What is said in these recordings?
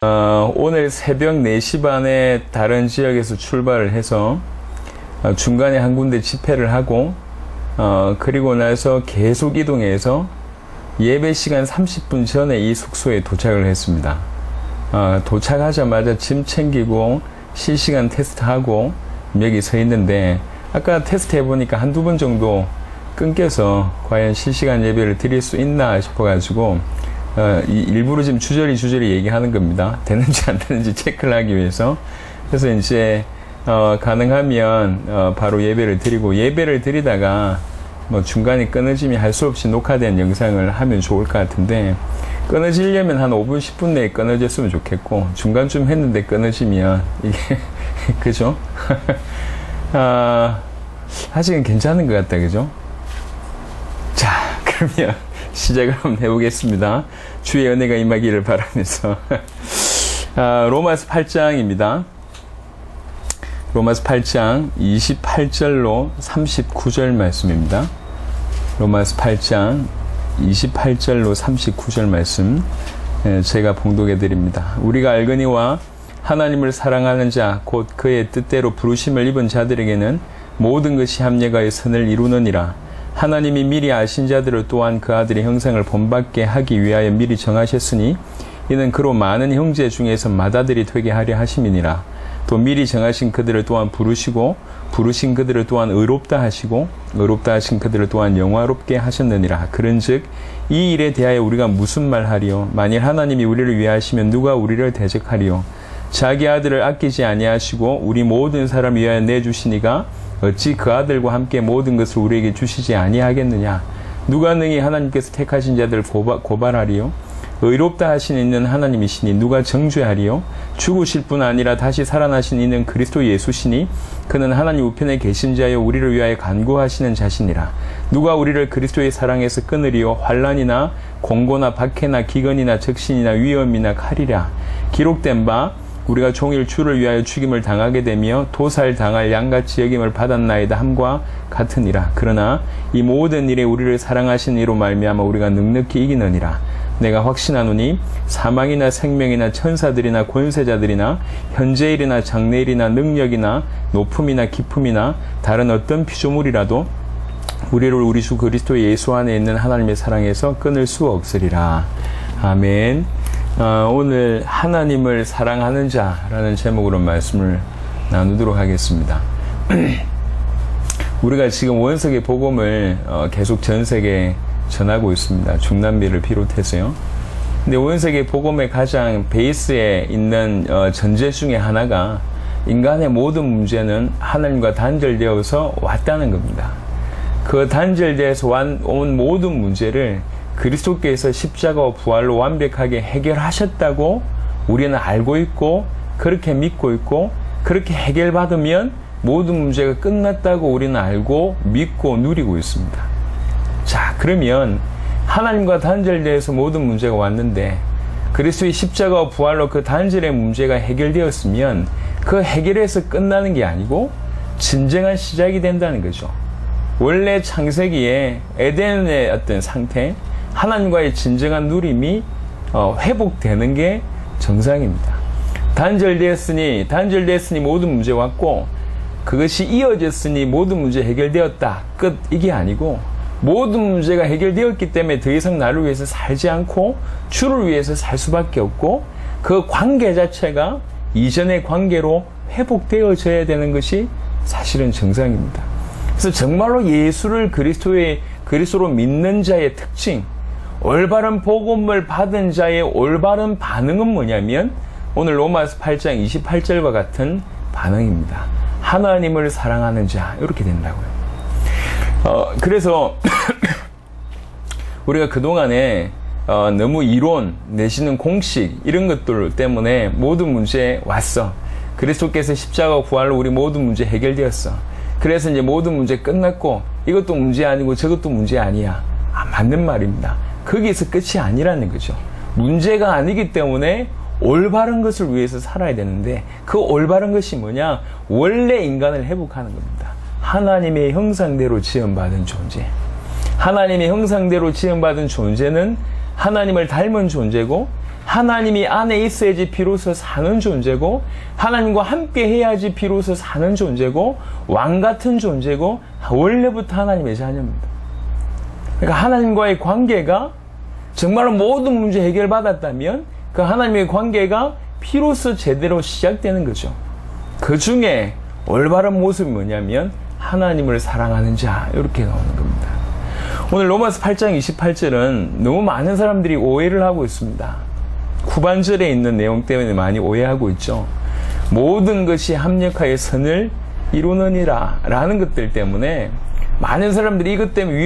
오늘 새벽 4시 반에 다른 지역에서 출발을 해서 중간에 한 군데 집회를 하고 그리고 나서 계속 이동해서 예배 시간 30분 전에 이 숙소에 도착을 했습니다. 도착하자마자 짐 챙기고 실시간 테스트하고 여기 서 있는데 아까 테스트 해보니까 한두 번 정도 끊겨서 과연 실시간 예배를 드릴 수 있나 싶어가지고 일부러 지금 주저리 얘기하는 겁니다. 되는지 안 되는지 체크를 하기 위해서. 그래서 이제 가능하면 바로 예배를 드리고, 예배를 드리다가 뭐 중간에 끊어짐이 할 수 없이 녹화된 영상을 하면 좋을 것 같은데, 끊어지려면 한 5분 10분 내에 끊어졌으면 좋겠고, 중간쯤 했는데 끊어지면 이게 그죠? 아직은 괜찮은 것 같다, 그죠? 자, 그러면 시작을 한번 해보겠습니다. 주의 은혜가 임하기를 바라면서 로마서 8장입니다. 로마서 8장 28절로 39절 말씀입니다. 로마서 8장 28절로 39절 말씀 제가 봉독해 드립니다. 우리가 알거니와 하나님을 사랑하는 자 곧 그의 뜻대로 부르심을 입은 자들에게는 모든 것이 합력하여 선을 이루느니라. 하나님이 미리 아신 자들을 또한 그 아들의 형상을 본받게 하기 위하여 미리 정하셨으니 이는 그로 많은 형제 중에서 맏아들이 되게 하려 하심이니라. 또 미리 정하신 그들을 또한 부르시고 부르신 그들을 또한 의롭다 하시고 의롭다 하신 그들을 또한 영화롭게 하셨느니라. 그런즉 이 일에 대하여 우리가 무슨 말하리요? 만일 하나님이 우리를 위하시면 누가 우리를 대적하리요? 자기 아들을 아끼지 아니하시고 우리 모든 사람 위하여 내주시니가 어찌 그 아들과 함께 모든 것을 우리에게 주시지 아니하겠느냐? 누가 능히 하나님께서 택하신 자들을 고발하리요? 의롭다 하신 이는 하나님이시니 누가 정죄하리요? 죽으실 뿐 아니라 다시 살아나신 이는 그리스도 예수시니 그는 하나님 우편에 계신 자여 우리를 위하여 간구하시는 자시니라. 누가 우리를 그리스도의 사랑에서 끊으리요? 환난이나 공고나 박해나 기근이나 적신이나 위험이나 칼이라. 기록된 바 우리가 종일 주를 위하여 죽임을 당하게 되며 도살당할 양같이 여김을 받았나이다 함과 같으니라. 그러나 이 모든 일에 우리를 사랑하신 이로 말미암아 우리가 넉넉히 이기느니라. 내가 확신하노니 사망이나 생명이나 천사들이나 권세자들이나 현재일이나 장래일이나 능력이나 높음이나 깊음이나 다른 어떤 피조물이라도 우리를 우리 주 그리스도 예수 안에 있는 하나님의 사랑에서 끊을 수 없으리라. 아멘. 오늘 하나님을 사랑하는 자라는 제목으로 말씀을 나누도록 하겠습니다. 우리가 지금 원석의 복음을 계속 전 세계에 전하고 있습니다. 중남미를 비롯해서요. 근데 원석의 복음의 가장 베이스에 있는 전제 중에 하나가 인간의 모든 문제는 하나님과 단절되어서 왔다는 겁니다. 그 단절되어서 온 모든 문제를 그리스도께서 십자가와 부활로 완벽하게 해결하셨다고 우리는 알고 있고 그렇게 믿고 있고 그렇게 해결받으면 모든 문제가 끝났다고 우리는 알고 믿고 누리고 있습니다. 자, 그러면 하나님과 단절되어서 모든 문제가 왔는데 그리스도의 십자가와 부활로 그 단절의 문제가 해결되었으면 그 해결에서 끝나는 게 아니고 진정한 시작이 된다는 거죠. 원래 창세기에 에덴의 어떤 상태, 하나님과의 진정한 누림이 회복되는 게 정상입니다. 단절되었으니 모든 문제 왔고 그것이 이어졌으니 모든 문제 해결되었다. 끝. 이게 아니고 모든 문제가 해결되었기 때문에 더 이상 나를 위해서 살지 않고 주를 위해서 살 수밖에 없고 그 관계 자체가 이전의 관계로 회복되어져야 되는 것이 사실은 정상입니다. 그래서 정말로 예수를 그리스도로 믿는 자의 특징, 올바른 복음을 받은 자의 올바른 반응은 뭐냐면 오늘 로마서 8장 28절과 같은 반응입니다. 하나님을 사랑하는 자, 이렇게 된다고요. 그래서 우리가 그동안에 너무 이론 내지는 공식 이런 것들 때문에 모든 문제 왔어. 그리스도께서 십자가 부활로 우리 모든 문제 해결되었어. 그래서 이제 모든 문제 끝났고 이것도 문제 아니고 저것도 문제 아니야. 맞는 말입니다. 거기서 끝이 아니라는 거죠. 문제가 아니기 때문에 올바른 것을 위해서 살아야 되는데 그 올바른 것이 뭐냐? 원래 인간을 회복하는 겁니다. 하나님의 형상대로 지음받은 존재. 하나님의 형상대로 지음받은 존재는 하나님을 닮은 존재고 하나님이 안에 있어야지 비로소 사는 존재고, 하나님과 함께 해야지 비로소 사는 존재고, 왕 같은 존재고, 원래부터 하나님의 자녀입니다. 그러니까 하나님과의 관계가 정말로 모든 문제 해결받았다면 그 하나님의 관계가 비로소 제대로 시작되는 거죠. 그 중에 올바른 모습이 뭐냐면 하나님을 사랑하는 자, 이렇게 나오는 겁니다. 오늘 로마서 8장 28절은 너무 많은 사람들이 오해를 하고 있습니다. 후반절에 있는 내용 때문에 많이 오해하고 있죠. 모든 것이 합력하여 선을 이루느니라 라는 것들 때문에 많은 사람들이 이것 때문에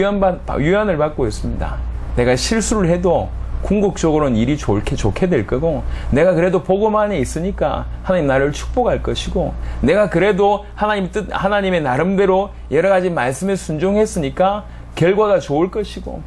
위안을 받고 있습니다. 내가 실수를 해도 궁극적으로는 일이 좋게 될 거고, 내가 그래도 복음 안에 있으니까 하나님 나를 축복할 것이고, 내가 그래도 하나님 뜻, 하나님의 나름대로 여러 가지 말씀에 순종했으니까 결과가 좋을 것이고,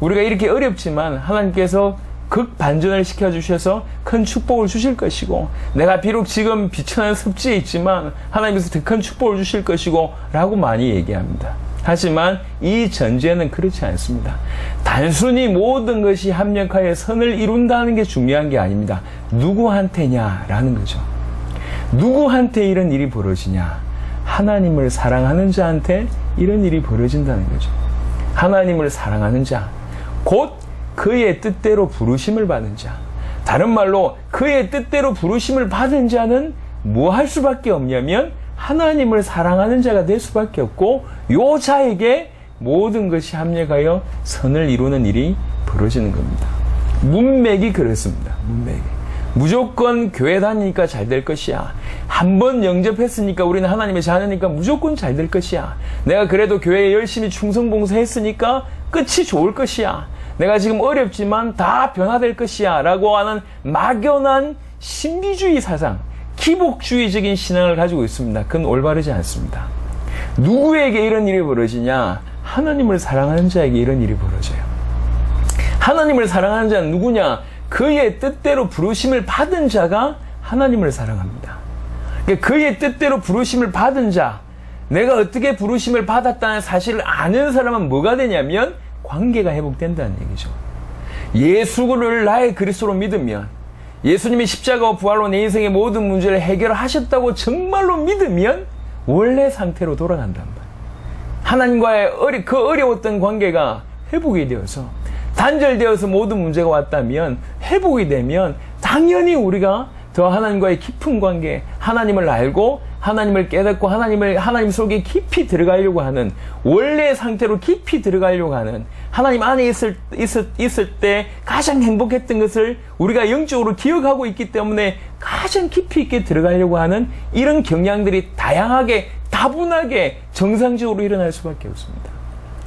우리가 이렇게 어렵지만 하나님께서 극반전을 시켜주셔서 큰 축복을 주실 것이고, 내가 비록 지금 비천한 습지에 있지만 하나님께서 더 큰 축복을 주실 것이고 라고 많이 얘기합니다. 하지만 이 전제는 그렇지 않습니다. 단순히 모든 것이 합력하여 선을 이룬다는 게 중요한 게 아닙니다. 누구한테냐라는 거죠. 누구한테 이런 일이 벌어지냐? 하나님을 사랑하는 자한테 이런 일이 벌어진다는 거죠. 하나님을 사랑하는 자, 곧 그의 뜻대로 부르심을 받은 자. 다른 말로 그의 뜻대로 부르심을 받은 자는 뭐 할 수밖에 없냐면 하나님을 사랑하는 자가 될 수밖에 없고, 요 자에게 모든 것이 합력하여 선을 이루는 일이 벌어지는 겁니다. 문맥이 그렇습니다. 문맥이. 무조건 교회 다니니까 잘 될 것이야. 한번 영접했으니까 우리는 하나님의 자녀니까 무조건 잘 될 것이야. 내가 그래도 교회에 열심히 충성봉사했으니까 끝이 좋을 것이야. 내가 지금 어렵지만 다 변화될 것이야 라고 하는 막연한 신비주의 사상, 기복주의적인 신앙을 가지고 있습니다. 그건 올바르지 않습니다. 누구에게 이런 일이 벌어지냐? 하나님을 사랑하는 자에게 이런 일이 벌어져요. 하나님을 사랑하는 자는 누구냐? 그의 뜻대로 부르심을 받은 자가 하나님을 사랑합니다. 그러니까 그의 뜻대로 부르심을 받은 자, 내가 어떻게 부르심을 받았다는 사실을 아는 사람은 뭐가 되냐면 관계가 회복된다는 얘기죠. 예수를 나의 그리스도로 믿으면, 예수님이 십자가와 부활로 내 인생의 모든 문제를 해결하셨다고 정말로 믿으면 원래 상태로 돌아간단 말이에요. 하나님과의 그 어려웠던 관계가 회복이 되어서, 단절되어서 모든 문제가 왔다면, 회복이 되면 당연히 우리가 더 하나님과의 깊은 관계, 하나님을 알고 하나님을 깨닫고 하나님 속에 깊이 들어가려고 하는, 원래 상태로 깊이 들어가려고 하는, 하나님 안에 있을 때 가장 행복했던 것을 우리가 영적으로 기억하고 있기 때문에 가장 깊이 있게 들어가려고 하는 이런 경향들이 다양하게, 다분하게 정상적으로 일어날 수밖에 없습니다.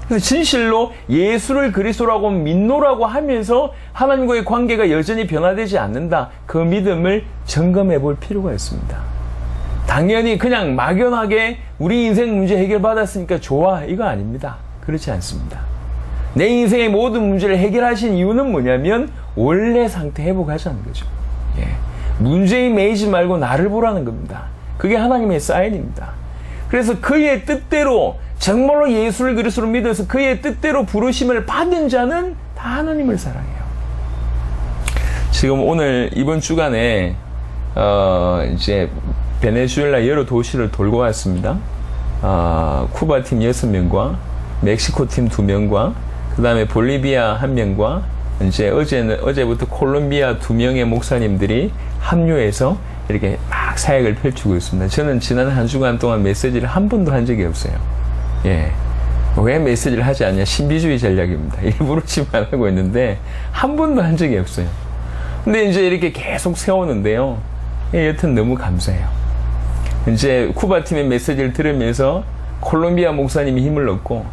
그래서 진실로 예수를 그리스도라고 믿노라고 하면서 하나님과의 관계가 여전히 변화되지 않는다, 그 믿음을 점검해 볼 필요가 있습니다. 당연히 그냥 막연하게 우리 인생 문제 해결받았으니까 좋아, 이거 아닙니다. 그렇지 않습니다. 내 인생의 모든 문제를 해결하신 이유는 뭐냐면 원래 상태 회복하자는 거죠. 예. 문제에 매이지 말고 나를 보라는 겁니다. 그게 하나님의 사인입니다. 그래서 그의 뜻대로, 정말로 예수를 그리스도로 믿어서 그의 뜻대로 부르심을 받은 자는 다 하나님을 사랑해요. 지금 오늘 이번 주간에 이제 베네수엘라 여러 도시를 돌고 왔습니다. 쿠바 팀 6명과 멕시코 팀 2명과 그 다음에 볼리비아 1명과 이제 어제부터 콜롬비아 2명의 목사님들이 합류해서 이렇게 막 사역을 펼치고 있습니다. 저는 지난 한 주간 동안 메시지를 한 번도 한 적이 없어요. 예. 왜 메시지를 하지 않냐? 신비주의 전략입니다. 일부러 지금 안 하고 있는데 한 번도 한 적이 없어요. 근데 이제 이렇게 계속 세우는데요. 예, 여튼 너무 감사해요. 이제 쿠바 팀의 메시지를 들으면서 콜롬비아 목사님이 힘을 얻고,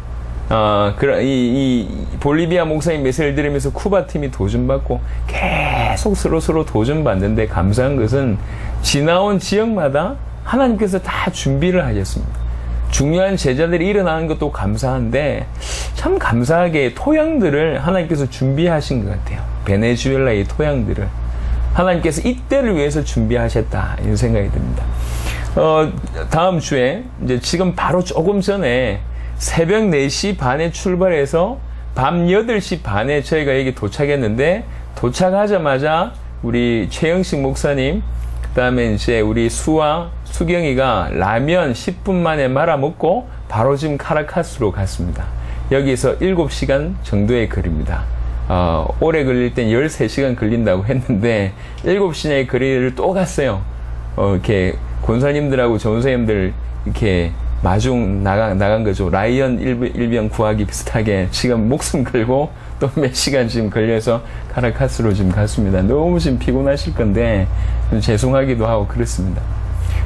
이 볼리비아 목사님 메시지를 들으면서 쿠바 팀이 도전받고 계속 서로 도전받는데, 감사한 것은 지나온 지역마다 하나님께서 다 준비를 하셨습니다. 중요한 제자들이 일어나는 것도 감사한데, 참 감사하게 토양들을 하나님께서 준비하신 것 같아요. 베네수엘라의 토양들을 하나님께서 이때를 위해서 준비하셨다, 이런 생각이 듭니다. 다음 주에 이제 지금 바로 조금 전에 새벽 4시 반에 출발해서 밤 8시 반에 저희가 여기 도착했는데, 도착하자마자 우리 최영식 목사님, 그 다음에 이제 우리 수경이가 라면 10분 만에 말아 먹고 바로 지금 카라카스로 갔습니다. 여기서 7시간 정도의 거리입니다. 오래 걸릴 땐 13시간 걸린다고 했는데 7시간의 거리를 또 갔어요. 이렇게 권사님들하고 전사님들 이렇게 마중 나간 거죠. 라이언 일병 구하기 비슷하게 지금 목숨 걸고 또 몇 시간 지금 걸려서 카라카스로 지금 갔습니다. 너무 지금 피곤하실 건데 죄송하기도 하고 그렇습니다.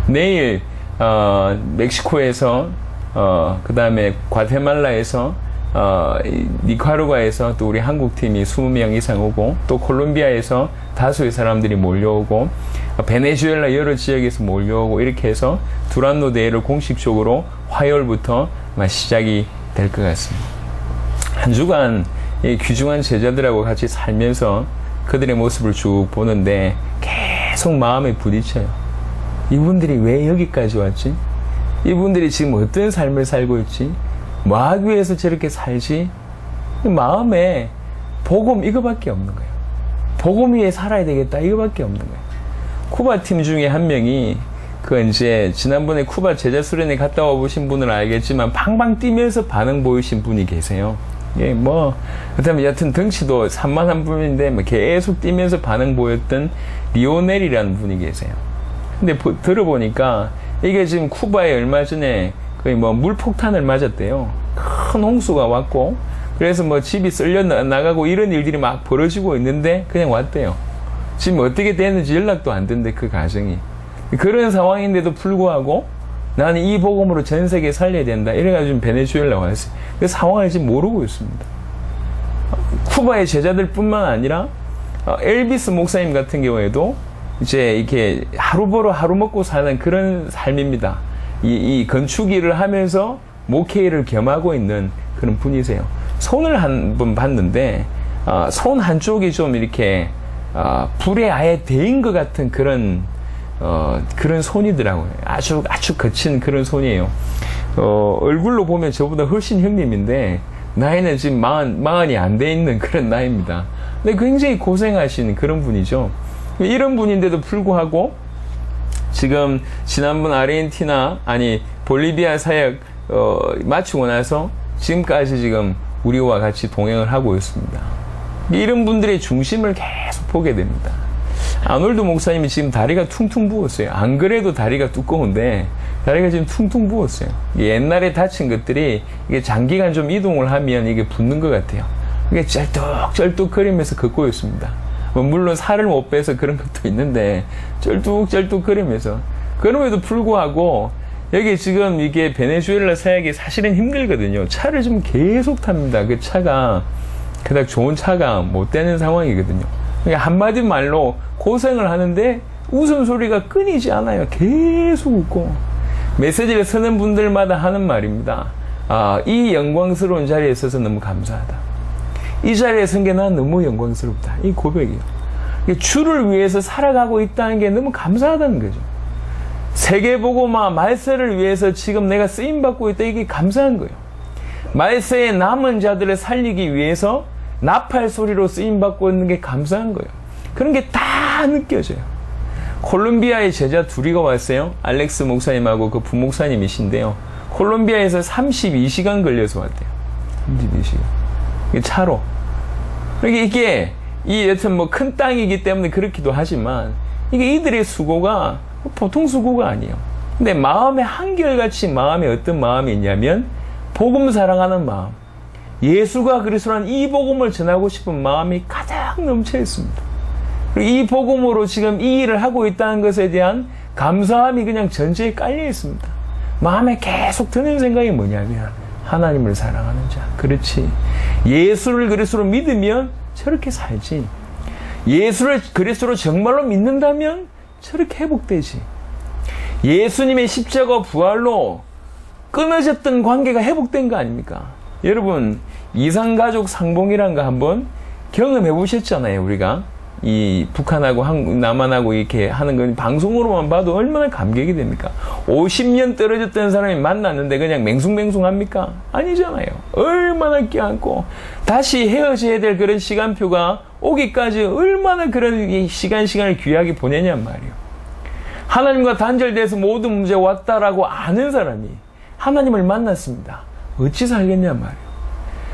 내일 멕시코에서 그 다음에 과테말라에서 니카라과에서 또 우리 한국팀이 20명 이상 오고 또 콜롬비아에서 다수의 사람들이 몰려오고 베네수엘라 여러 지역에서 몰려오고 이렇게 해서 두란노 대회를 공식적으로 화요일부터 시작이 될 것 같습니다. 한 주간 이 귀중한 제자들하고 같이 살면서 그들의 모습을 쭉 보는데 계속 마음에 부딪혀요. 이분들이 왜 여기까지 왔지? 이분들이 지금 어떤 삶을 살고 있지? 뭐 하기 위해서 저렇게 살지? 마음에 복음 이거밖에 없는 거예요. 복음 위에 살아야 되겠다 이거밖에 없는 거예요. 쿠바 팀 중에 한 명이 이제 지난번에 쿠바 제자 수련회 갔다 와보신 분은 알겠지만 팡팡 뛰면서 반응 보이신 분이 계세요. 예, 그다음에 여튼 덩치도 산만한 분인데 계속 뛰면서 반응 보였던 리오넬이라는 분이 계세요. 근데 들어보니까 이게 지금 쿠바에 얼마 전에 거의 물폭탄을 맞았대요. 큰 홍수가 왔고 그래서 집이 쓸려 나가고 이런 일들이 막 벌어지고 있는데 그냥 왔대요. 지금 어떻게 됐는지 연락도 안 된대, 그 가정이. 그런 상황인데도 불구하고 나는 이 복음으로 전 세계 살려야 된다. 이래가지고 지금 베네수엘라 왔어요. 그 상황을 지금 모르고 있습니다. 쿠바의 제자들 뿐만 아니라 엘비스 목사님 같은 경우에도 이제 이렇게 하루 벌어 하루 먹고 사는 그런 삶입니다. 이 건축 일을 하면서 목회일을 겸하고 있는 그런 분이세요. 손을 한번 봤는데 손 한쪽이 좀 이렇게 불에 아예 데인 것 같은 그런 손이더라고요. 아주 거친 그런 손이에요. 얼굴로 보면 저보다 훨씬 형님인데 나이는 지금 마흔이 안 돼 있는 그런 나이입니다. 근데 굉장히 고생하시는 그런 분이죠. 이런 분인데도 불구하고 지금 지난번 볼리비아 사역 마치고 나서 지금까지 지금 우리와 같이 동행을 하고 있습니다. 이런 분들의 중심을 계속 보게 됩니다. 아놀드 목사님이 지금 다리가 퉁퉁 부었어요. 안 그래도 다리가 두꺼운데 다리가 지금 퉁퉁 부었어요. 옛날에 다친 것들이 이게 장기간 좀 이동을 하면 이게 붓는 것 같아요. 이게 쩔뚝쩔뚝거리면서 걷고 있습니다. 물론 살을 못 빼서 그런 것도 있는데 쩔뚝쩔뚝거리면서. 그럼에도 불구하고 여기 지금 이게 베네수엘라 사역이 사실은 힘들거든요. 차를 좀 계속 탑니다. 그 차가 그닥 좋은 차가 못 되는 상황이거든요. 그러니까 한마디 말로 고생을 하는데 웃음소리가 끊이지 않아요. 계속 웃고. 메시지를 쓰는 분들마다 하는 말입니다. 이 영광스러운 자리에 있어서 너무 감사하다. 이 자리에 선 게 난 너무 영광스럽다. 이 고백이요. 주를 위해서 살아가고 있다는 게 너무 감사하다는 거죠. 세계복음화 말세를 위해서 지금 내가 쓰임받고 있다. 이게 감사한 거예요. 말세에 남은 자들을 살리기 위해서 나팔 소리로 쓰임받고 있는 게 감사한 거예요. 그런 게 다 느껴져요. 콜롬비아의 제자 둘이가 왔어요. 알렉스 목사님하고 그 부목사님이신데요. 콜롬비아에서 32시간 걸려서 왔대요. 32시간. 이게 차로. 이게 여튼 큰 땅이기 때문에 그렇기도 하지만 이게 이들의 수고가 보통 수고가 아니에요. 근데 마음에 한결같이 마음에 어떤 마음이 있냐면 복음 사랑하는 마음. 예수가 그리스도라는 이 복음을 전하고 싶은 마음이 가득 넘쳐 있습니다. 그리고 이 복음으로 지금 이 일을 하고 있다는 것에 대한 감사함이 그냥 전체에 깔려 있습니다. 마음에 계속 드는 생각이 뭐냐면 하나님을 사랑하는 자. 그렇지. 예수를 그리스도로 믿으면 저렇게 살지. 예수를 그리스도로 정말로 믿는다면 저렇게 회복되지. 예수님의 십자가 부활로 끊어졌던 관계가 회복된 거 아닙니까? 여러분, 이산가족 상봉이란 거 한번 경험해 보셨잖아요, 우리가. 이 북한하고 남한하고 이렇게 하는 건 방송으로만 봐도 얼마나 감격이 됩니까? 50년 떨어졌던 사람이 만났는데 그냥 맹숭맹숭합니까? 아니잖아요. 얼마나 껴안고 다시 헤어져야 될 그런 시간표가 오기까지 얼마나 그런 시간을 귀하게 보내냔 말이에요. 하나님과 단절돼서 모든 문제가 왔다라고 아는 사람이 하나님을 만났습니다. 어찌 살겠냔 말이에요.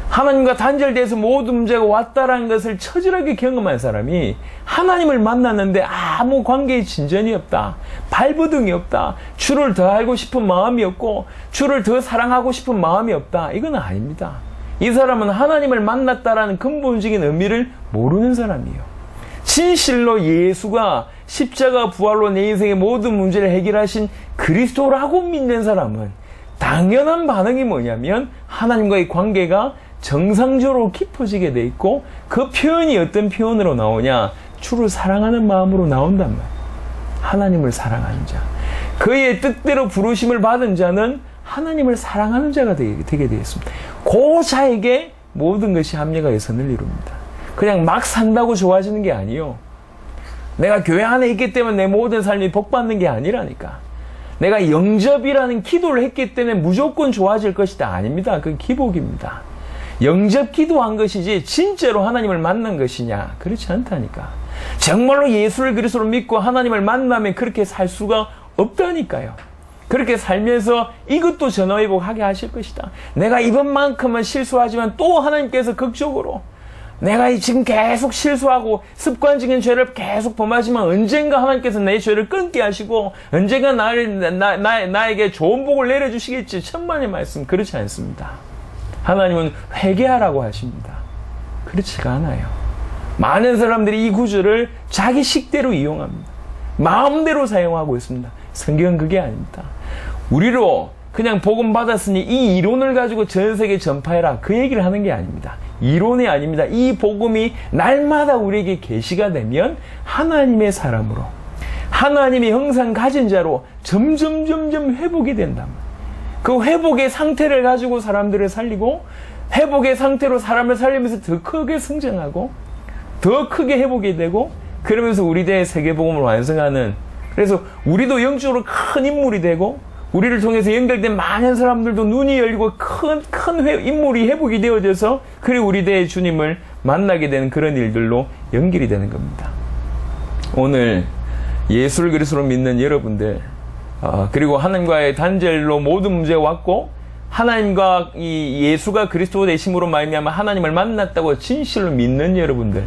하나님과 단절돼서 모든 문제가 왔다라는 것을 처절하게 경험한 사람이 하나님을 만났는데 아무 관계의 진전이 없다. 발버둥이 없다. 주를 더 알고 싶은 마음이 없고 주를 더 사랑하고 싶은 마음이 없다. 이건 아닙니다. 이 사람은 하나님을 만났다라는 근본적인 의미를 모르는 사람이에요. 진실로 예수가 십자가 부활로 내 인생의 모든 문제를 해결하신 그리스도라고 믿는 사람은 당연한 반응이 뭐냐면 하나님과의 관계가 정상적으로 깊어지게 돼 있고 그 표현이 어떤 표현으로 나오냐? 주를 사랑하는 마음으로 나온단 말이에요. 하나님을 사랑하는 자. 그의 뜻대로 부르심을 받은 자는 하나님을 사랑하는 자가 되게 되겠습니다. 그 자에게 모든 것이 합리화의 선을 이룹니다. 그냥 막 산다고 좋아지는 게 아니요. 내가 교회 안에 있기 때문에 내 모든 삶이 복받는 게 아니라니까. 내가 영접이라는 기도를 했기 때문에 무조건 좋아질 것이다. 아닙니다. 그건 기복입니다. 영접 기도한 것이지 진짜로 하나님을 만난 것이냐? 그렇지 않다니까. 정말로 예수를 그리스도로 믿고 하나님을 만나면 그렇게 살 수가 없다니까요. 그렇게 살면서 이것도 전화위복하게 하실 것이다. 내가 이번만큼은 실수하지만 또 하나님께서 극적으로 내가 지금 계속 실수하고 습관적인 죄를 계속 범하지만 언젠가 하나님께서 내 죄를 끊게 하시고 언젠가 나에게 좋은 복을 내려주시겠지. 천만의 말씀. 그렇지 않습니다. 하나님은 회개하라고 하십니다. 그렇지가 않아요. 많은 사람들이 이 구절을 자기 식대로 이용합니다. 마음대로 사용하고 있습니다. 성경은 그게 아닙니다. 우리로 그냥 복음 받았으니 이 이론을 가지고 전 세계에 전파해라. 그 얘기를 하는 게 아닙니다. 이론이 아닙니다. 이 복음이 날마다 우리에게 계시가 되면 하나님의 사람으로 하나님이 형상 가진 자로 점점 회복이 된단 말이에요. 그 회복의 상태를 가지고 사람들을 살리고 회복의 상태로 사람을 살리면서 더 크게 성장하고 더 크게 회복이 되고 그러면서 우리 대의 세계복음을 완성하는 그래서 우리도 영적으로 큰 인물이 되고 우리를 통해서 연결된 많은 사람들도 눈이 열리고 큰 인물이 회복이 되어져서 그리고 우리 대의 주님을 만나게 되는 그런 일들로 연결이 되는 겁니다. 오늘 예수를 그리스도로 믿는 여러분들 그리고 하나님과의 단절로 모든 문제가 왔고 하나님과 이 예수가 그리스도 되심으로 말미암아 하나님을 만났다고 진실로 믿는 여러분들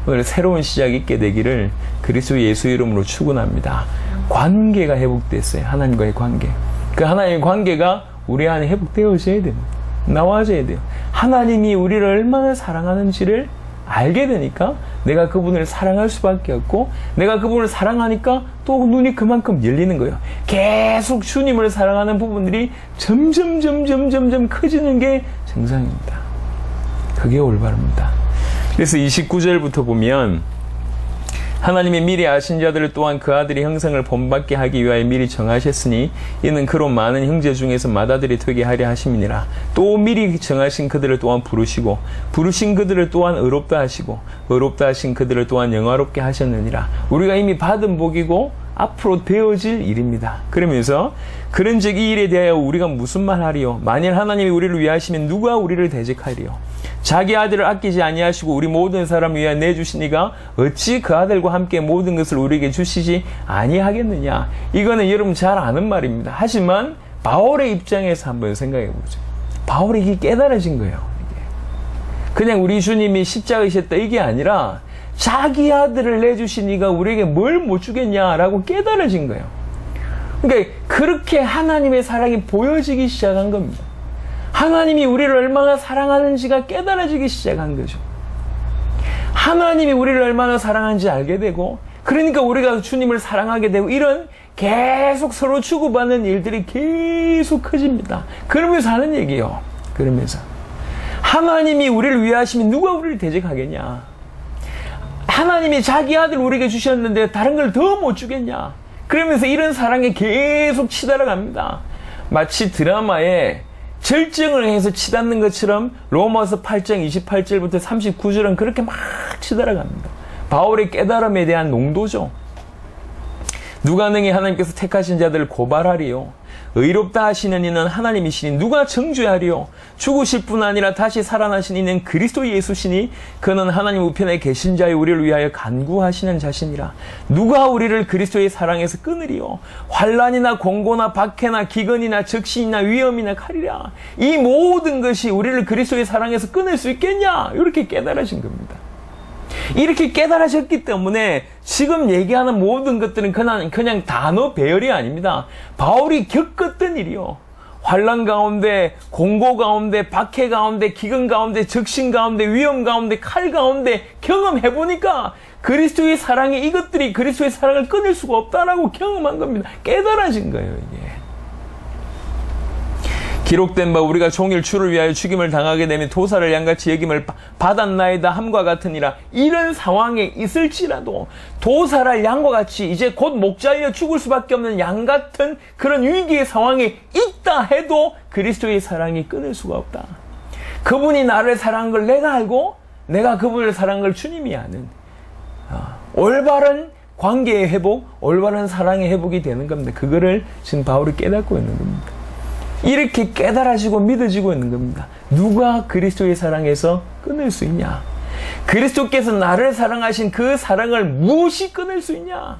오늘 새로운 시작이 있게 되기를 그리스도 예수 이름으로 축원합니다. 관계가 회복됐어요. 하나님과의 관계. 그 하나님의 관계가 우리 안에 회복되어져야 됩니다. 나와져야 돼요. 하나님이 우리를 얼마나 사랑하는지를 알게 되니까 내가 그분을 사랑할 수밖에 없고 내가 그분을 사랑하니까 또 눈이 그만큼 열리는 거예요. 계속 주님을 사랑하는 부분들이 점점 커지는 게 정상입니다. 그게 올바릅니다. 그래서 29절부터 보면 하나님이 미리 아신 자들을 또한 그 아들의 형상을 본받게 하기 위하여 미리 정하셨으니 이는 그로 많은 형제 중에서 맏아들이 되게 하려 하심이니라. 또 미리 정하신 그들을 또한 부르시고 부르신 그들을 또한 의롭다 하시고 의롭다 하신 그들을 또한 영화롭게 하셨느니라. 우리가 이미 받은 복이고 앞으로 되어질 일입니다. 그러면서 그런즉 이 일에 대하여 우리가 무슨 말 하리요? 만일 하나님이 우리를 위하시면 누가 우리를 대적하리요? 자기 아들을 아끼지 아니하시고 우리 모든 사람을 위하여 내주시니가 어찌 그 아들과 함께 모든 것을 우리에게 주시지 아니하겠느냐? 이거는 여러분 잘 아는 말입니다. 하지만 바울의 입장에서 한번 생각해 보죠. 바울이 이게 깨달아진 거예요. 이게. 그냥 우리 주님이 십자가이셨다 이게 아니라 자기 아들을 내주시니가 우리에게 뭘 못 주겠냐라고 깨달아진 거예요. 그러니까 그렇게 하나님의 사랑이 보여지기 시작한 겁니다. 하나님이 우리를 얼마나 사랑하는지가 깨달아지기 시작한 거죠. 하나님이 우리를 얼마나 사랑하는지 알게 되고 그러니까 우리가 주님을 사랑하게 되고 이런 계속 서로 주고받는 일들이 계속 커집니다. 그러면서 하는 얘기예요. 그러면서 하나님이 우리를 위하시면 누가 우리를 대적하겠냐? 하나님이 자기 아들 우리에게 주셨는데 다른 걸 더 못 주겠냐? 그러면서 이런 사랑에 계속 치달아갑니다. 마치 드라마에 절정을 해서 치닫는 것처럼 로마서 8장 28절부터 39절은 그렇게 막 치달아갑니다. 바울의 깨달음에 대한 농도죠. 누가 능히 하나님께서 택하신 자들을 고발하리요? 의롭다 하시는 이는 하나님이시니 누가 정죄하리요? 죽으실 뿐 아니라 다시 살아나신 이는 그리스도 예수시니 그는 하나님 우편에 계신 자의 우리를 위하여 간구하시는 자시니라. 누가 우리를 그리스도의 사랑에서 끊으리요? 환난이나 공고나 박해나 기근이나 적신이나 위험이나 칼이라. 이 모든 것이 우리를 그리스도의 사랑에서 끊을 수 있겠냐? 이렇게 깨달으신 겁니다. 이렇게 깨달으셨기 때문에 지금 얘기하는 모든 것들은 그냥 단어 배열이 아닙니다. 바울이 겪었던 일이요. 환난 가운데, 공고 가운데, 박해 가운데, 기근 가운데, 적신 가운데, 위험 가운데, 칼 가운데 경험해보니까 그리스도의 사랑이 이것들이 그리스도의 사랑을 끊을 수가 없다라고 경험한 겁니다. 깨달아진 거예요, 이게. 기록된 바 우리가 종일 주를 위하여 죽임을 당하게 되면 도사를 양같이 여김을 받았나이다 함과 같으니라. 이런 상황에 있을지라도 도사를 양과 같이 이제 곧 목 잘려 죽을 수밖에 없는 양 같은 그런 위기의 상황에 있다 해도 그리스도의 사랑이 끊을 수가 없다. 그분이 나를 사랑한 걸 내가 알고 내가 그분을 사랑한 걸 주님이 아는 올바른 관계의 회복, 올바른 사랑의 회복이 되는 겁니다. 그거를 지금 바울이 깨닫고 있는 겁니다. 이렇게 깨달아지고 믿어지고 있는 겁니다. 누가 그리스도의 사랑에서 끊을 수 있냐? 그리스도께서 나를 사랑하신 그 사랑을 무엇이 끊을 수 있냐?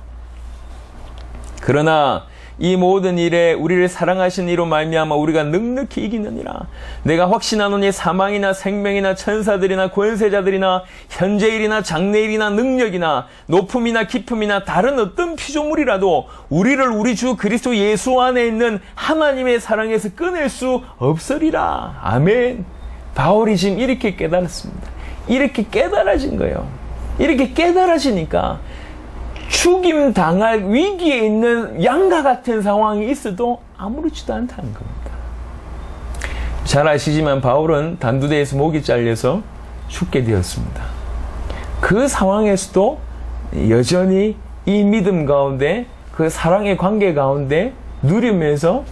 그러나 이 모든 일에 우리를 사랑하신 이로 말미암아 우리가 넉넉히 이기느니라. 내가 확신하노니 사망이나 생명이나 천사들이나 권세자들이나 현재일이나 장래일이나 능력이나 높음이나 깊음이나 다른 어떤 피조물이라도 우리를 우리 주 그리스도 예수 안에 있는 하나님의 사랑에서 끊을 수 없으리라. 아멘. 바울이 지금 이렇게 깨달았습니다. 이렇게 깨달아진 거예요. 이렇게 깨달아지니까 죽임 당할 위기에 있는 양과 같은 상황이 있어도 아무렇지도 않다는 겁니다. 잘 아시지만 바울은 단두대에서 목이 잘려서 죽게 되었습니다. 그 상황에서도 여전히 이 믿음 가운데 그 사랑의 관계 가운데 누리면서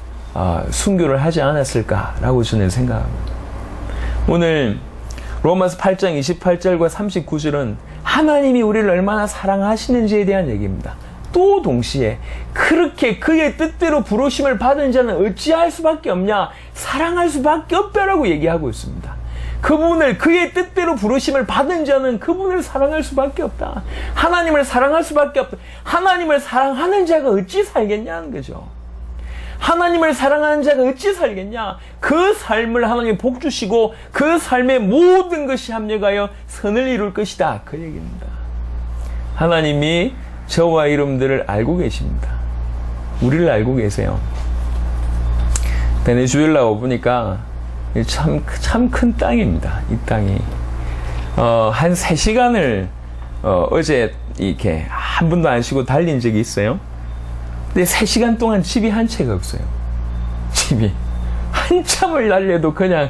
순교를 하지 않았을까라고 저는 생각합니다. 오늘 로마서 8장 28절과 39절은 하나님이 우리를 얼마나 사랑하시는지에 대한 얘기입니다. 또 동시에 그렇게 그의 뜻대로 부르심을 받은 자는 어찌할 수밖에 없냐? 사랑할 수밖에 없다라고 얘기하고 있습니다. 그분을 그의 뜻대로 부르심을 받은 자는 그분을 사랑할 수밖에 없다. 하나님을 사랑할 수밖에 없다. 하나님을 사랑하는 자가 어찌 살겠냐는 거죠. 하나님을 사랑하는 자가 어찌 살겠냐? 그 삶을 하나님이 복 주시고 그 삶의 모든 것이 합력하여 선을 이룰 것이다. 그 얘기입니다. 하나님이 저와 여러분들을 알고 계십니다. 우리를 알고 계세요. 베네수엘라 와보니까 참 큰 땅입니다. 이 땅이. 한 3시간을 어제 이렇게 한 번도 안 쉬고 달린 적이 있어요. 근데 3시간 동안 집이 한 채가 없어요. 집이. 한참을 달려도 그냥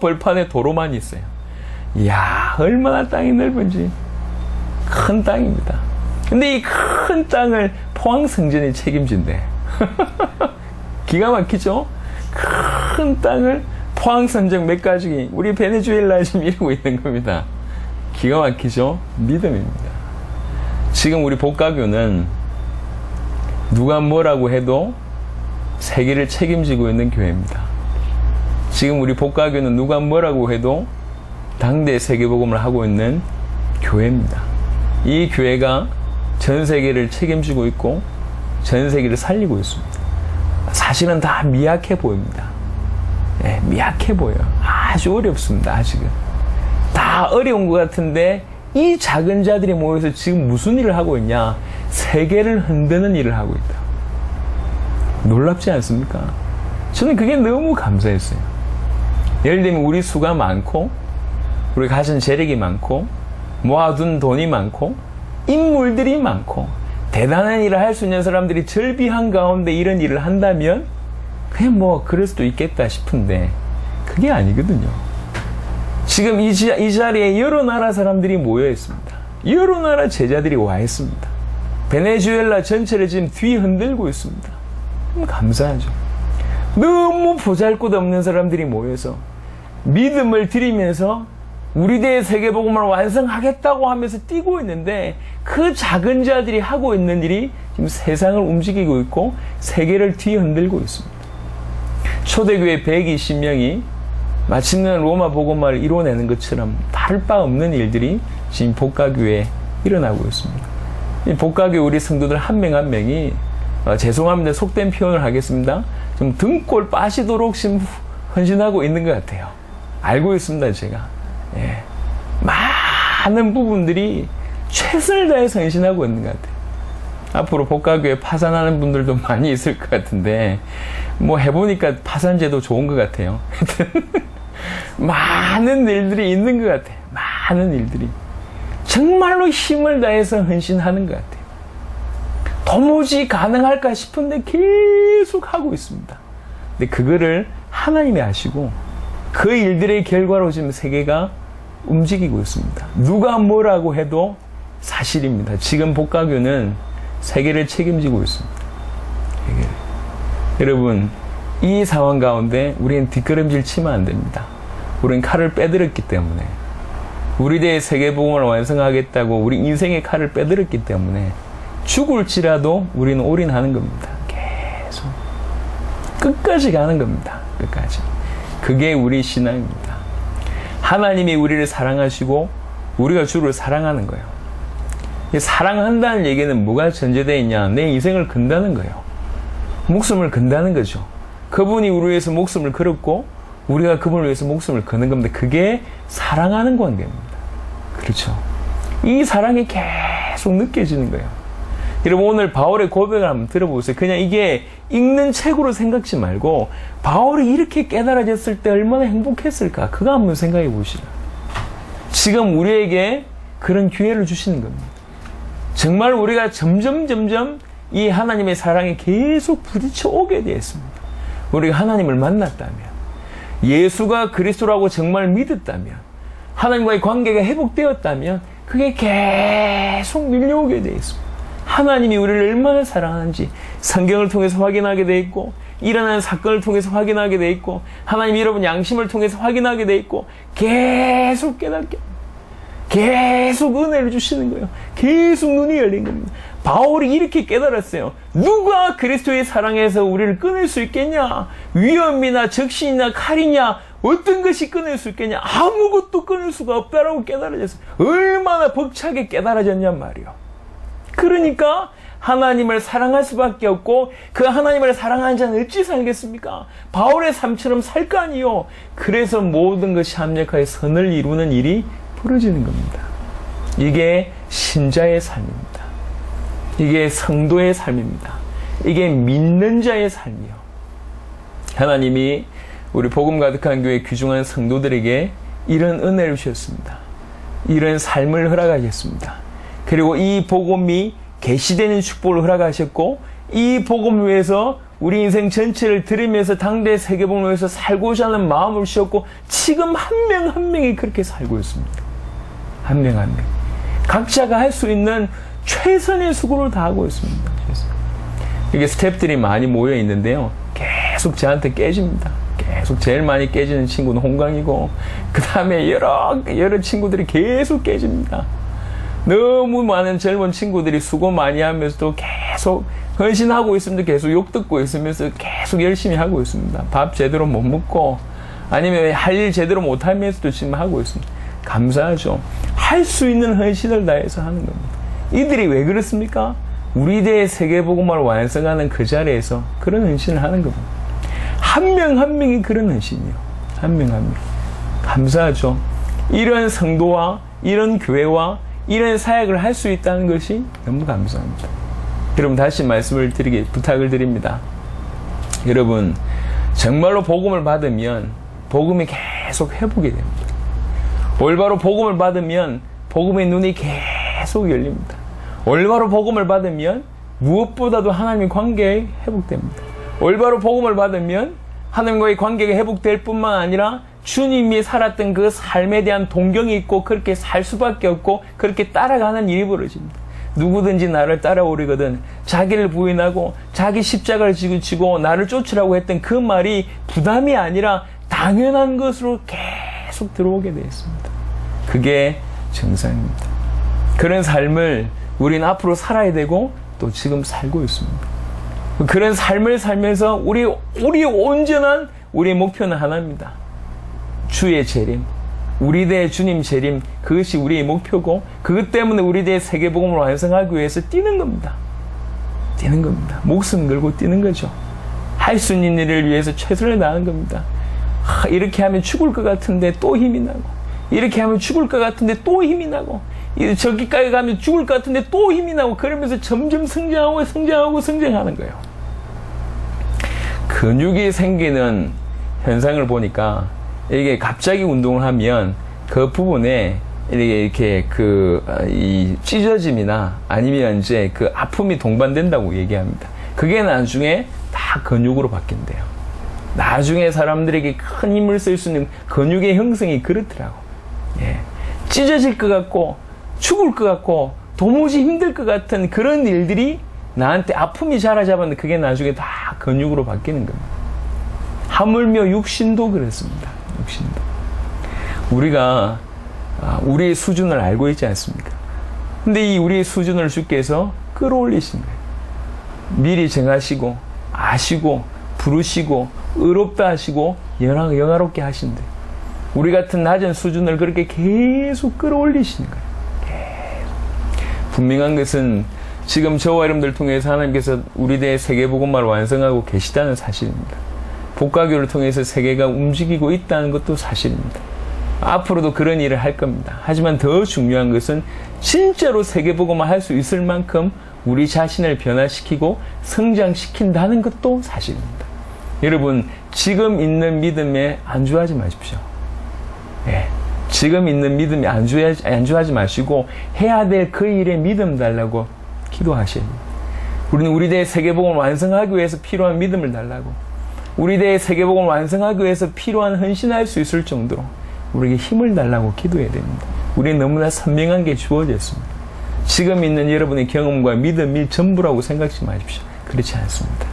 벌판에 도로만 있어요. 이야, 얼마나 땅이 넓은지. 큰 땅입니다. 근데 이 큰 땅을 포항성전이 책임진대. 기가 막히죠? 큰 땅을 포항성전 몇 가족이 우리 베네수엘라에 지금 이러고 있는 겁니다. 기가 막히죠? 믿음입니다. 지금 우리 복가교는 누가 뭐라고 해도 세계를 책임지고 있는 교회입니다. 지금 우리 복가교는 누가 뭐라고 해도 당대 세계복음을 하고 있는 교회입니다. 이 교회가 전 세계를 책임지고 있고 전 세계를 살리고 있습니다. 사실은 다 미약해 보입니다. 네, 미약해 보여요. 아주 어렵습니다. 아직은. 다 어려운 것 같은데 이 작은 자들이 모여서 지금 무슨 일을 하고 있냐? 세계를 흔드는 일을 하고 있다. 놀랍지 않습니까? 저는 그게 너무 감사했어요. 예를 들면 우리 수가 많고 우리 가진 재력이 많고 모아둔 돈이 많고 인물들이 많고 대단한 일을 할 수 있는 사람들이 절비한 가운데 이런 일을 한다면 그냥 뭐 그럴 수도 있겠다 싶은데 그게 아니거든요. 지금 이 자리에 여러 나라 사람들이 모여 있습니다. 여러 나라 제자들이 와 있습니다. 베네수엘라 전체를 지금 뒤흔들고 있습니다. 감사하죠. 너무 보잘것없는 사람들이 모여서 믿음을 드리면서 우리 대의 세계복음을 완성하겠다고 하면서 뛰고 있는데 그 작은 자들이 하고 있는 일이 지금 세상을 움직이고 있고 세계를 뒤흔들고 있습니다. 초대교회 120명이 마침내 로마 복음화를 이뤄내는 것처럼 다를 바 없는 일들이 지금 복가교회에 일어나고 있습니다. 이 복가교회 우리 성도들 한 명 한 명이 죄송합니다. 속된 표현을 하겠습니다. 좀 등골 빠지도록 지금 헌신하고 있는 것 같아요. 알고 있습니다, 제가. 예. 많은 부분들이 최선을 다해서 헌신하고 있는 것 같아요. 앞으로 복가교회 파산하는 분들도 많이 있을 것 같은데, 뭐 해보니까 파산제도 좋은 것 같아요. 많은 일들이 있는 것 같아요. 많은 일들이. 정말로 힘을 다해서 헌신하는 것 같아요. 도무지 가능할까 싶은데 계속 하고 있습니다. 근데 그거를 하나님이 아시고 그 일들의 결과로 지금 세계가 움직이고 있습니다. 누가 뭐라고 해도 사실입니다. 지금 복가교는 세계를 책임지고 있습니다. 세계를. 여러분, 이 상황 가운데 우리는 뒷걸음질 치면 안 됩니다. 우리는 칼을 빼들었기 때문에, 우리 대의 세계복음을 완성하겠다고 우리 인생의 칼을 빼들었기 때문에 죽을지라도 우리는 올인하는 겁니다. 계속 끝까지 가는 겁니다. 끝까지. 그게 우리 신앙입니다. 하나님이 우리를 사랑하시고 우리가 주를 사랑하는 거예요. 사랑한다는 얘기는 뭐가 전제되어 있냐? 내 인생을 건다는 거예요. 목숨을 건다는 거죠. 그분이 우리 위해서 목숨을 걸었고 우리가 그분을 위해서 목숨을 거는 겁니다. 그게 사랑하는 관계입니다. 그렇죠. 이 사랑이 계속 느껴지는 거예요. 여러분, 오늘 바울의 고백을 한번 들어보세요. 그냥 이게 읽는 책으로 생각지 말고 바울이 이렇게 깨달아졌을 때 얼마나 행복했을까, 그거 한번 생각해 보시라. 지금 우리에게 그런 기회를 주시는 겁니다. 정말 우리가 점점 이 하나님의 사랑에 계속 부딪혀 오게 되었습니다. 우리가 하나님을 만났다면, 예수가 그리스도라고 정말 믿었다면, 하나님과의 관계가 회복되었다면 그게 계속 밀려오게 되어 있습니다. 하나님이 우리를 얼마나 사랑하는지 성경을 통해서 확인하게 되어 있고, 일어나는 사건을 통해서 확인하게 되어 있고, 하나님이 여러분 양심을 통해서 확인하게 되어 있고, 계속 깨닫게, 계속 은혜를 주시는 거예요. 계속 눈이 열린 겁니다. 바울이 이렇게 깨달았어요. 누가 그리스도의 사랑에서 우리를 끊을 수 있겠냐? 위험이나 적신이나 칼이냐? 어떤 것이 끊을 수 있겠냐? 아무것도 끊을 수가 없다라고 깨달아졌어요. 얼마나 벅차게 깨달아졌냔 말이요. 그러니까 하나님을 사랑할 수밖에 없고, 그 하나님을 사랑하는 자는 어찌 살겠습니까? 바울의 삶처럼 살 거 아니요. 그래서 모든 것이 합력하여 선을 이루는 일이 벌어지는 겁니다. 이게 신자의 삶입니다. 이게 성도의 삶입니다. 이게 믿는 자의 삶이요. 하나님이 우리 복음 가득한 교회 귀중한 성도들에게 이런 은혜를 주셨습니다. 이런 삶을 허락하셨습니다. 그리고 이 복음이 계시되는 축복을 허락하셨고, 이 복음을 위해서 우리 인생 전체를 들으면서 당대 세계복음을 위해서 살고자 하는 마음을 주셨고, 지금 한 명 한 명이 그렇게 살고 있습니다. 한 명 한 명. 각자가 할 수 있는 최선의 수고를 다하고 있습니다. 이게 스태프들이 많이 모여 있는데요. 계속 저한테 깨집니다. 계속 제일 많이 깨지는 친구는 홍강이고, 그 다음에 여러 친구들이 계속 깨집니다. 너무 많은 젊은 친구들이 수고 많이 하면서도 계속 헌신하고 있으면서 계속 욕 듣고 있으면서 계속 열심히 하고 있습니다. 밥 제대로 못 먹고, 아니면 할 일 제대로 못 하면서도 지금 하고 있습니다. 감사하죠. 할 수 있는 헌신을 다해서 하는 겁니다. 이들이 왜 그렇습니까? 우리 대의 세계복음화를 완성하는 그 자리에서 그런 헌신을 하는 겁니다. 한 명 한 명이 그런 헌신이요. 한 명 한 명. 감사하죠. 이런 성도와 이런 교회와 이런 사역을 할 수 있다는 것이 너무 감사합니다. 여러분, 다시 부탁을 드립니다. 여러분, 정말로 복음을 받으면 복음이 계속 회복이 됩니다. 올바로 복음을 받으면 복음의 눈이 계속 열립니다. 올바로 복음을 받으면 무엇보다도 하나님의 관계에 회복됩니다. 올바로 복음을 받으면 하나님과의 관계가 회복될 뿐만 아니라 주님이 살았던 그 삶에 대한 동경이 있고, 그렇게 살 수밖에 없고, 그렇게 따라가는 일이 벌어집니다. 누구든지 나를 따라오려거든 자기를 부인하고 자기 십자가를 지고 나를 쫓으라고 했던 그 말이 부담이 아니라 당연한 것으로 계속 들어오게 되어 있습니다. 그게 정상입니다. 그런 삶을 우리는 앞으로 살아야 되고 또 지금 살고 있습니다. 그런 삶을 살면서 우리 온전한 우리의 목표는 하나입니다. 주의 재림, 우리 대 주님 재림, 그것이 우리의 목표고, 그것 때문에 우리 대 세계복음을 완성하기 위해서 뛰는 겁니다. 뛰는 겁니다. 목숨 걸고 뛰는 거죠. 할 수 있는 일을 위해서 최선을 다하는 겁니다. 이렇게 하면 죽을 것 같은데 또 힘이 나고, 이렇게 하면 죽을 것 같은데 또 힘이 나고, 저기까지 가면 죽을 것 같은데 또 힘이 나고, 그러면서 점점 성장하는 거예요. 근육이 생기는 현상을 보니까, 이게 갑자기 운동을 하면 그 부분에 이렇게 이 찢어짐이나 아니면 이제 그 아픔이 동반된다고 얘기합니다. 그게 나중에 다 근육으로 바뀐대요. 나중에 사람들에게 큰 힘을 쓸 수 있는 근육의 형성이 그렇더라고. 예. 찢어질 것 같고, 죽을 것 같고, 도무지 힘들 것 같은 그런 일들이 나한테 아픔이 자라잡았는데 그게 나중에 다 근육으로 바뀌는 겁니다. 하물며 육신도 그렇습니다. 육신도. 우리가 우리의 수준을 알고 있지 않습니까? 근데 이 우리의 수준을 주께서 끌어올리신 거예요. 미리 정하시고, 아시고, 부르시고, 의롭다 하시고, 영화롭게 하신대. 우리 같은 낮은 수준을 그렇게 계속 끌어올리시는 거예요. 계속. 분명한 것은 지금 저와 여러분들 통해서 하나님께서 우리 대의 세계복음화를 완성하고 계시다는 사실입니다. 복가교를 통해서 세계가 움직이고 있다는 것도 사실입니다. 앞으로도 그런 일을 할 겁니다. 하지만 더 중요한 것은 진짜로 세계복음화 할 수 있을 만큼 우리 자신을 변화시키고 성장시킨다는 것도 사실입니다. 여러분, 지금 있는 믿음에 안주하지 마십시오. 예, 지금 있는 믿음에 안주하지 마시고 해야 될 그 일에 믿음 달라고 기도하셔야 됩니다. 우리는 우리 대의 세계복음을 완성하기 위해서 필요한 믿음을 달라고, 우리 대의 세계복음을 완성하기 위해서 필요한 헌신할 수 있을 정도로 우리에게 힘을 달라고 기도해야 됩니다. 우리는 너무나 선명한 게 주어졌습니다. 지금 있는 여러분의 경험과 믿음이 전부라고 생각하지 마십시오. 그렇지 않습니다.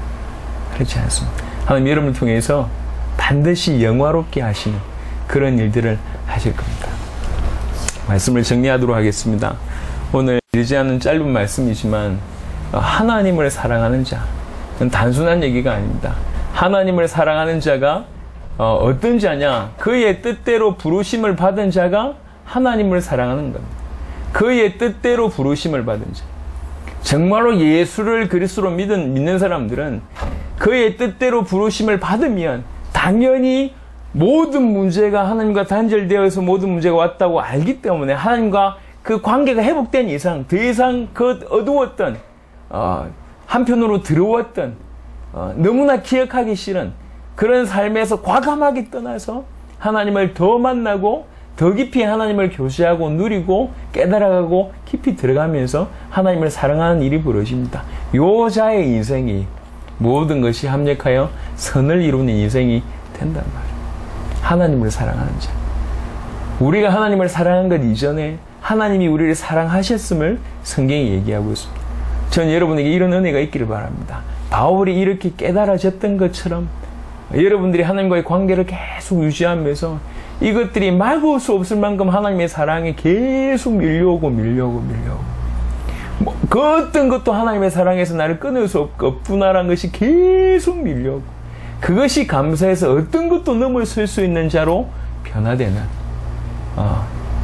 그렇지 않습니다. 하나님 여러분을 통해서 반드시 영화롭게 하시는 그런 일들을 하실 겁니다. 말씀을 정리하도록 하겠습니다. 오늘 길지 않은 짧은 말씀이지만 하나님을 사랑하는 자, 단순한 얘기가 아닙니다. 하나님을 사랑하는 자가 어떤 자냐? 그의 뜻대로 부르심을 받은 자가 하나님을 사랑하는 겁니다. 그의 뜻대로 부르심을 받은 자. 정말로 예수를 그리스도로 믿는 사람들은 그의 뜻대로 부르심을 받으면 당연히 모든 문제가 하나님과 단절되어서 모든 문제가 왔다고 알기 때문에 하나님과 그 관계가 회복된 이상 더 이상 그 어두웠던 한편으로 들어왔던 너무나 기억하기 싫은 그런 삶에서 과감하게 떠나서 하나님을 더 만나고 더 깊이 하나님을 교제하고 누리고 깨달아가고 깊이 들어가면서 하나님을 사랑하는 일이 벌어집니다. 요자의 인생이 모든 것이 합력하여 선을 이루는 인생이 된단 말이에요. 하나님을 사랑하는 자. 우리가 하나님을 사랑한 것 이전에 하나님이 우리를 사랑하셨음을 성경이 얘기하고 있습니다. 전 여러분에게 이런 은혜가 있기를 바랍니다. 바울이 이렇게 깨달아졌던 것처럼 여러분들이 하나님과의 관계를 계속 유지하면서 이것들이 막을 수 없을 만큼 하나님의 사랑에 계속 밀려오고 그 어떤 것도 하나님의 사랑에서 나를 끊을 수 없구나라는 것이 계속 밀려오고 그것이 감사해서 어떤 것도 넘어설 수 있는 자로 변화되는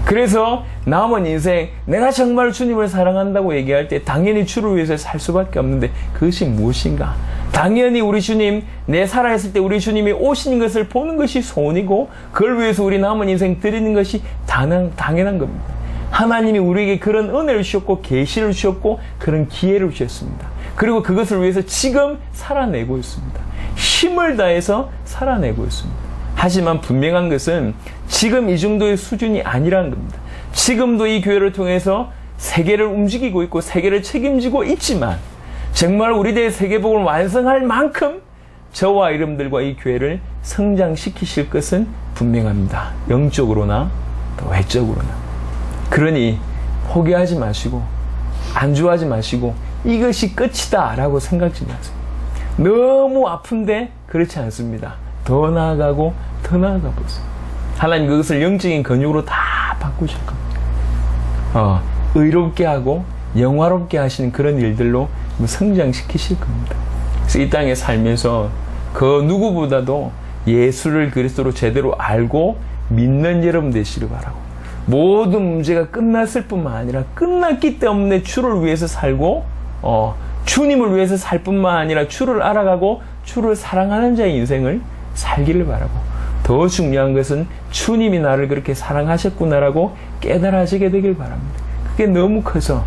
그래서 남은 인생 내가 정말 주님을 사랑한다고 얘기할 때 당연히 주를 위해서 살 수밖에 없는데 그것이 무엇인가? 당연히 우리 주님, 내 살아있을 때 우리 주님이 오시는 것을 보는 것이 소원이고 그걸 위해서 우리 남은 인생 드리는 것이 당연한 겁니다. 하나님이 우리에게 그런 은혜를 주셨고 계시를 주셨고 그런 기회를 주셨습니다. 그리고 그것을 위해서 지금 살아내고 있습니다. 힘을 다해서 살아내고 있습니다. 하지만 분명한 것은 지금 이 정도의 수준이 아니라는 겁니다. 지금도 이 교회를 통해서 세계를 움직이고 있고 세계를 책임지고 있지만 정말 우리 대의 세계복음을 완성할 만큼 저와 여러분들과 이 교회를 성장시키실 것은 분명합니다. 영적으로나 또 외적으로나. 그러니 포기하지 마시고 안주하지 마시고 이것이 끝이다 라고 생각지 마세요. 너무 아픈데 그렇지 않습니다. 더 나아가고 더 나아가 보세요. 하나님 그것을 영적인 근육으로 다 바꾸실 겁니다. 의롭게 하고 영화롭게 하시는 그런 일들로 성장시키실 겁니다. 그래서 이 땅에 살면서 그 누구보다도 예수를 그리스도로 제대로 알고 믿는 여러분 되시길 바라고, 모든 문제가 끝났을 뿐만 아니라 끝났기 때문에 주를 위해서 살고 주님을 위해서 살 뿐만 아니라 주를 알아가고 주를 사랑하는 자의 인생을 살기를 바라고, 더 중요한 것은 주님이 나를 그렇게 사랑하셨구나라고 깨달아지게 되길 바랍니다. 그게 너무 커서,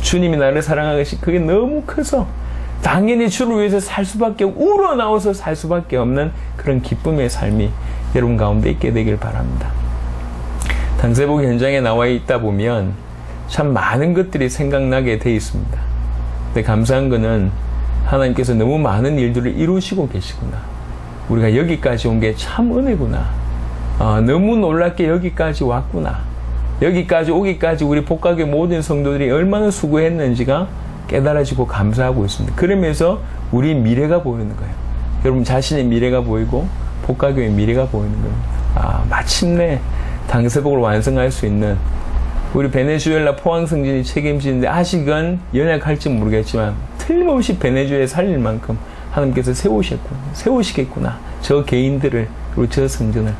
주님이 나를 사랑하는 것이 그게 너무 커서 당연히 주를 위해서 살 수밖에, 우러나와서 살 수밖에 없는 그런 기쁨의 삶이 여러분 가운데 있게 되길 바랍니다. 당세복 현장에 나와 있다 보면 참 많은 것들이 생각나게 돼 있습니다. 근데 감사한 거는 하나님께서 너무 많은 일들을 이루시고 계시구나, 우리가 여기까지 온 게 참 은혜구나, 너무 놀랍게 여기까지 왔구나, 여기까지 오기까지 우리 복각의 모든 성도들이 얼마나 수고했는지가 깨달아지고 감사하고 있습니다. 그러면서 우리 미래가 보이는 거예요. 여러분 자신의 미래가 보이고 복각교의 미래가 보이는 겁니다. 마침내 당세복을 완성할 수 있는 우리 베네수엘라 포항성전이 책임지는데 아직은 연약할지 모르겠지만 틀림없이 베네수엘에 살릴 만큼 하나님께서 세우시겠구나. 저 개인들을, 그리고 저 성전을,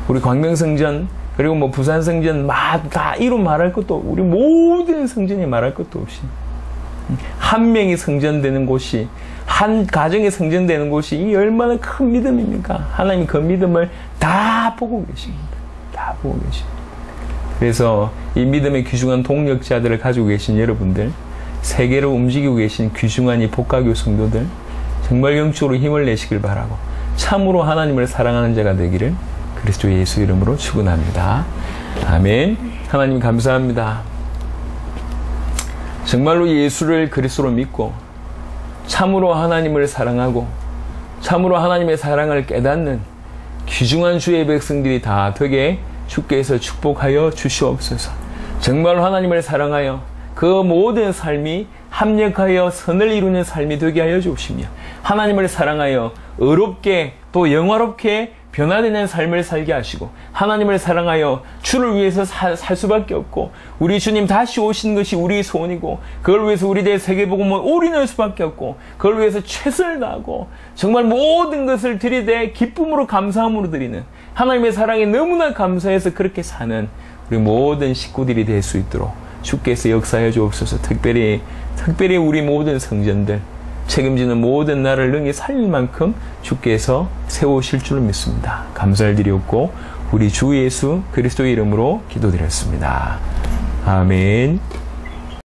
우리 광명성전, 그리고 뭐 부산성전 다 이루 말할 것도, 우리 모든 성전이 말할 것도 없이 한 명이 성전되는 곳이, 한 가정이 성전되는 곳이 이 얼마나 큰 믿음입니까? 하나님이 그 믿음을 다 보고 계십니다. 다 보고 계십니다. 그래서 이 믿음의 귀중한 동력자들을 가지고 계신 여러분들, 세계로 움직이고 계신 귀중한 이 복각교 성도들, 정말 영적으로 힘을 내시길 바라고, 참으로 하나님을 사랑하는 자가 되기를 그리스도 예수 이름으로 축원합니다. 아멘. 하나님 감사합니다. 정말로 예수를 그리스도로 믿고 참으로 하나님을 사랑하고 참으로 하나님의 사랑을 깨닫는 귀중한 주의 백성들이 다 되게 주께서 축복하여 주시옵소서. 정말로 하나님을 사랑하여 그 모든 삶이 합력하여 선을 이루는 삶이 되게 하여 주시며, 하나님을 사랑하여 의롭게 또 영화롭게 변화되는 삶을 살게 하시고, 하나님을 사랑하여 주를 위해서 살 수밖에 없고, 우리 주님 다시 오신 것이 우리의 소원이고, 그걸 위해서 우리들의 세계복음을 올인할 수밖에 없고, 그걸 위해서 최선을 다하고 정말 모든 것을 들이대 기쁨으로 감사함으로 드리는, 하나님의 사랑에 너무나 감사해서 그렇게 사는 우리 모든 식구들이 될 수 있도록 주께서 역사해 주옵소서. 특별히 우리 모든 성전들, 책임지는 모든 나를 능히 살릴 만큼 주께서 세우실 줄 믿습니다. 감사를 드리옵고 우리 주 예수 그리스도의 이름으로 기도드렸습니다. 아멘.